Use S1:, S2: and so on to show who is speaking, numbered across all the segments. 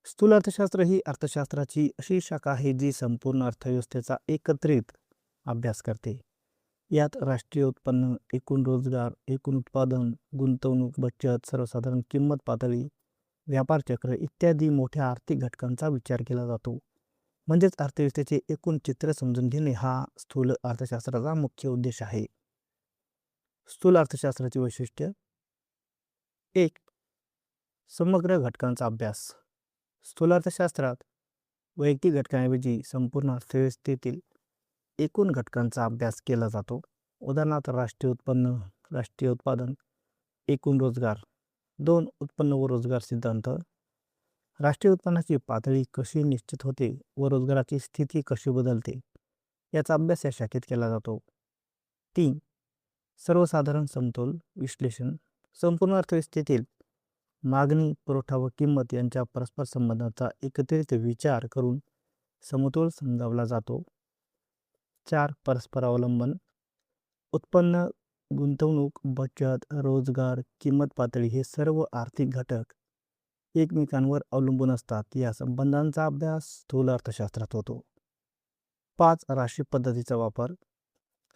S1: स्थूल अर्थशास्त्र ही अर्थशास्त्राची अशी शाखा आहे जी संपूर्ण अर्थव्यवस्थेचा एकत्रित अभ्यास करते. यात राष्ट्रीय उत्पन्न, एकूण रोजगार, एकूण उत्पादन, गुंतवणूक, बचत, सर्वसाधारण किंमत पातळी, व्यापार चक्र इत्यादी मोठ्या आर्थिक घटकांचा विचार केला जातो. म्हणजेच अर्थव्यवस्थेचे एकूण चित्र समजून घेणे हा स्थूल अर्थशास्त्राचा मुख्य उद्देश आहे. स्थूल अर्थशास्त्राची वैशिष्ट्य: 1. समग्र घटकांचा अभ्यास. स्थूल अर्थशास्त्रात वैयक्तिक घटकांऐवजी संपूर्ण अर्थव्यवस्थेतील एकूण घटकांचा अभ्यास केला जातो. उदाहरणार्थ राष्ट्रीय उत्पन्न, राष्ट्रीय उत्पादन, एकूण रोजगार. 2. उत्पन्न व रोजगार सिद्धांत. राष्ट्रीय उत्पन्नाची पातळी कशी निश्चित होते व रोजगाराची स्थिती कशी बदलते याचा अभ्यास या शाखेत केला जातो. 3. सर्वसाधारण समतोल विश्लेषण. संपूर्ण अर्थव्यवस्थेतील मागणी, पुरवठा व किंमत यांच्या परस्पर संबंधाचा एकत्रित विचार करून समतोल समजावला जातो. 4. परस्पर अवलंबन. उत्पन्न, गुंतवणूक, बचत, रोजगार, किंमत पातळी हे सर्व आर्थिक घटक एकमेकांवर अवलंबून असतात. या संबंधांचा अभ्यास स्थूल अर्थशास्त्रात होतो. 5. राशी पद्धतीचा वापर.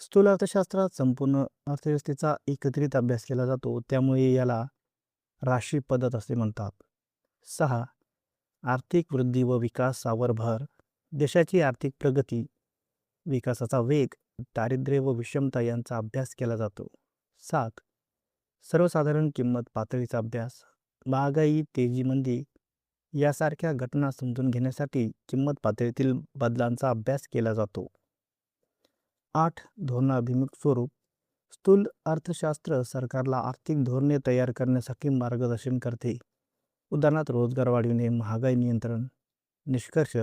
S1: स्थूल अर्थशास्त्रात संपूर्ण अर्थव्यवस्थेचा एकत्रित अभ्यास केला जातो, त्यामुळे याला राशी पद्धत असे म्हणतात. 6. आर्थिक वृद्धी व विकासावर भर. देशाची आर्थिक प्रगती, विकासाचा वेग, दारिद्र्य व विषमता यांचा अभ्यास केला जातो. 7. सर्वसाधारण किंमत पातळीचा अभ्यास. महागाई, तेजी, मंदी यासारख्या घटना समजून घेण्यासाठी किंमत पातळीतील बदलांचा अभ्यास केला जातो. 8. धोरणाभिमुख स्वरूप. स्थूल अर्थशास्त्र सरकारला आर्थिक धोरणे तयार करण्यासाठी मार्गदर्शन करते. उदाहरणार्थ रोजगार वाढविणे, महागाई नियंत्रण. निष्कर्ष: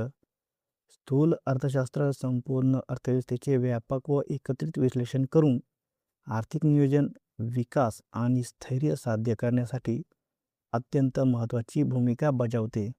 S1: स्थूल अर्थशास्त्र संपूर्ण अर्थव्यवस्थेचे व्यापक व एकत्रित विश्लेषण करून आर्थिक नियोजन, विकास आणि स्थैर्य साध्य करण्यासाठी अत्यंत महत्त्वाची भूमिका बजावते.